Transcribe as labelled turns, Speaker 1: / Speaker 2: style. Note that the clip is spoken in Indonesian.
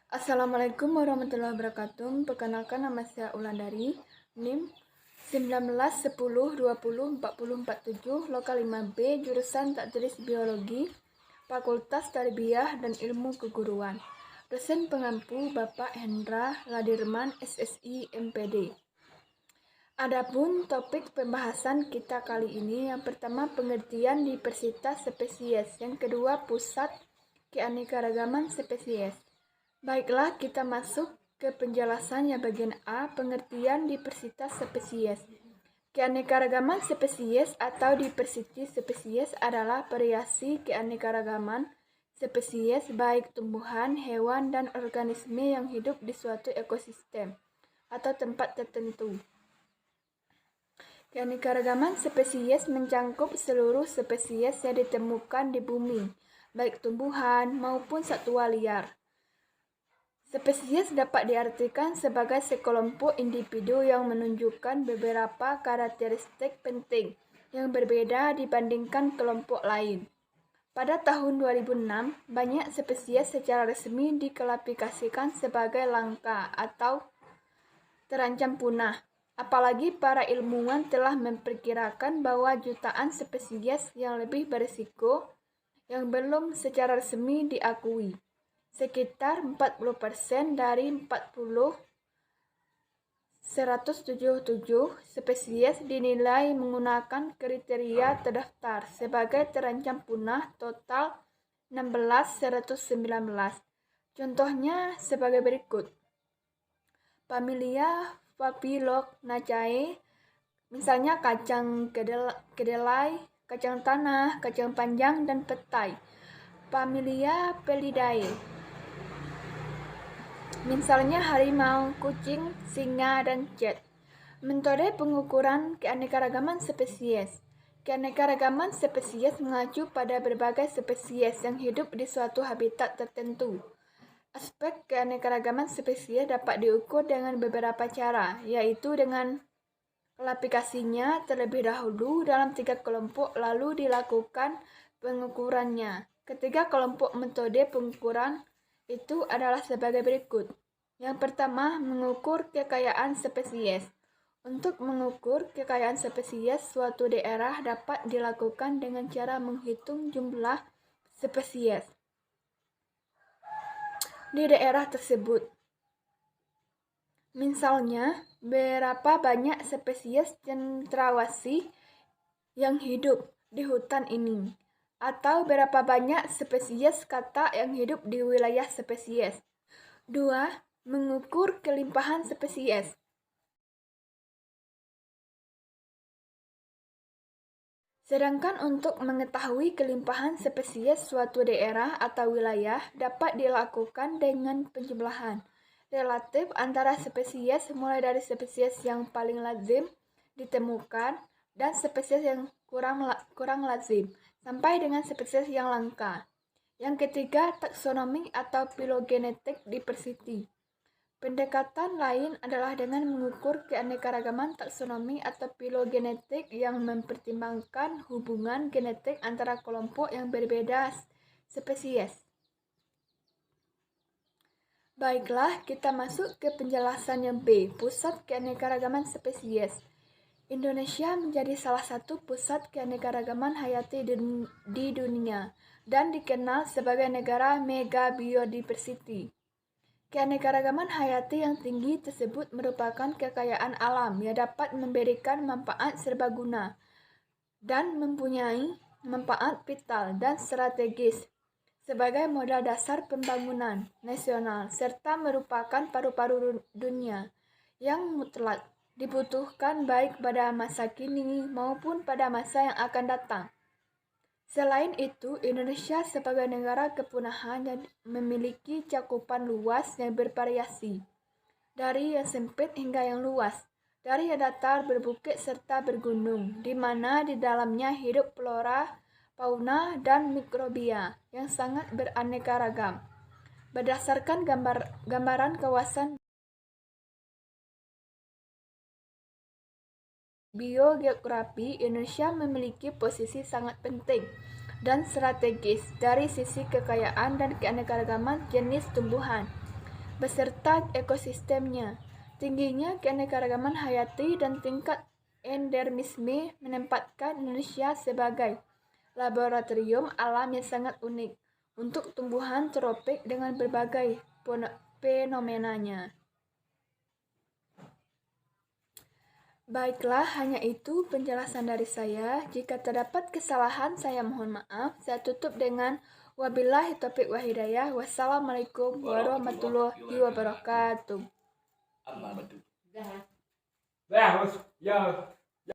Speaker 1: Assalamualaikum warahmatullahi wabarakatuh. Perkenalkan, nama saya Ulandari, NIM 1910204047, lokal 5B, jurusan tak tulis biologi, Fakultas Tarbiyah dan Ilmu Keguruan. Dosen pengampu Bapak Hendra Ladirman, SSI, MPD. Adapun topik pembahasan kita kali ini, yang pertama pengertian diversitas spesies, yang kedua pusat keanekaragaman spesies. Baiklah, kita masuk ke penjelasannya. Bagian A, pengertian diversitas spesies. Keanekaragaman spesies atau diversity spesies adalah variasi keanekaragaman spesies baik tumbuhan, hewan, dan organisme yang hidup di suatu ekosistem atau tempat tertentu. Keanekaragaman spesies mencangkup seluruh spesies yang ditemukan di bumi, baik tumbuhan maupun satwa liar. Spesies dapat diartikan sebagai sekelompok individu yang menunjukkan beberapa karakteristik penting yang berbeda dibandingkan kelompok lain. Pada tahun 2006, banyak spesies secara resmi diklasifikasikan sebagai langka atau terancam punah. Apalagi para ilmuwan telah memperkirakan bahwa jutaan spesies yang lebih berisiko yang belum secara resmi diakui. Sekitar 40% dari 177 spesies dinilai menggunakan kriteria terdaftar sebagai terancam punah, total 16.119. Contohnya sebagai berikut. Familia Papilionaceae, misalnya kacang kedelai, kacang tanah, kacang panjang, dan petai. Familia Felidae, misalnya harimau, kucing, singa, dan cat. Metode pengukuran keanekaragaman spesies. Keanekaragaman spesies mengacu pada berbagai spesies yang hidup di suatu habitat tertentu. Aspek keanekaragaman spesies dapat diukur dengan beberapa cara, yaitu dengan klasifikasinya terlebih dahulu dalam 3 kelompok, lalu dilakukan pengukurannya. Ketiga kelompok metode pengukuran itu adalah sebagai berikut. Yang pertama, mengukur kekayaan spesies. Untuk mengukur kekayaan spesies, suatu daerah dapat dilakukan dengan cara menghitung jumlah spesies di daerah tersebut. Misalnya, berapa banyak spesies cendrawasih yang hidup di hutan ini, atau berapa banyak spesies katak yang hidup di wilayah spesies. 2. Mengukur kelimpahan spesies. Sedangkan untuk mengetahui kelimpahan spesies suatu daerah atau wilayah dapat dilakukan dengan penjumlahan relatif antara spesies, mulai dari spesies yang paling lazim ditemukan dan spesies yang kurang lazim, sampai dengan spesies yang langka. Yang ketiga, taksonomi atau phylogenetic diversity. Pendekatan lain adalah dengan mengukur keanekaragaman taksonomi atau phylogenetik yang mempertimbangkan hubungan genetik antara kelompok yang berbeda spesies. Baiklah, kita masuk ke penjelasan yang B, pusat keanekaragaman spesies. Indonesia menjadi salah satu pusat keanekaragaman hayati di dunia dan dikenal sebagai negara mega biodiversity. Keanekaragaman hayati yang tinggi tersebut merupakan kekayaan alam yang dapat memberikan manfaat serbaguna dan mempunyai manfaat vital dan strategis sebagai modal dasar pembangunan nasional, serta merupakan paru-paru dunia yang mutlak dibutuhkan baik pada masa kini maupun pada masa yang akan datang. Selain itu, Indonesia sebagai negara kepunahan yang memiliki cakupan luas yang bervariasi, dari yang sempit hingga yang luas, dari yang datar, berbukit, serta bergunung, di mana di dalamnya hidup flora, fauna, dan mikrobia yang sangat beraneka ragam. Berdasarkan gambaran kawasan biogeografi, Indonesia memiliki posisi sangat penting dan strategis dari sisi kekayaan dan keanekaragaman jenis tumbuhan, beserta ekosistemnya. Tingginya keanekaragaman hayati dan tingkat endemisme menempatkan Indonesia sebagai laboratorium alam yang sangat unik untuk tumbuhan tropik dengan berbagai fenomenanya. Baiklah, hanya itu penjelasan dari saya. Jika terdapat kesalahan, saya mohon maaf. Saya tutup dengan wabillahi taufiq wa hidayah. Wassalamualaikum warahmatullahi wabarakatuh.
Speaker 2: Dah, ya.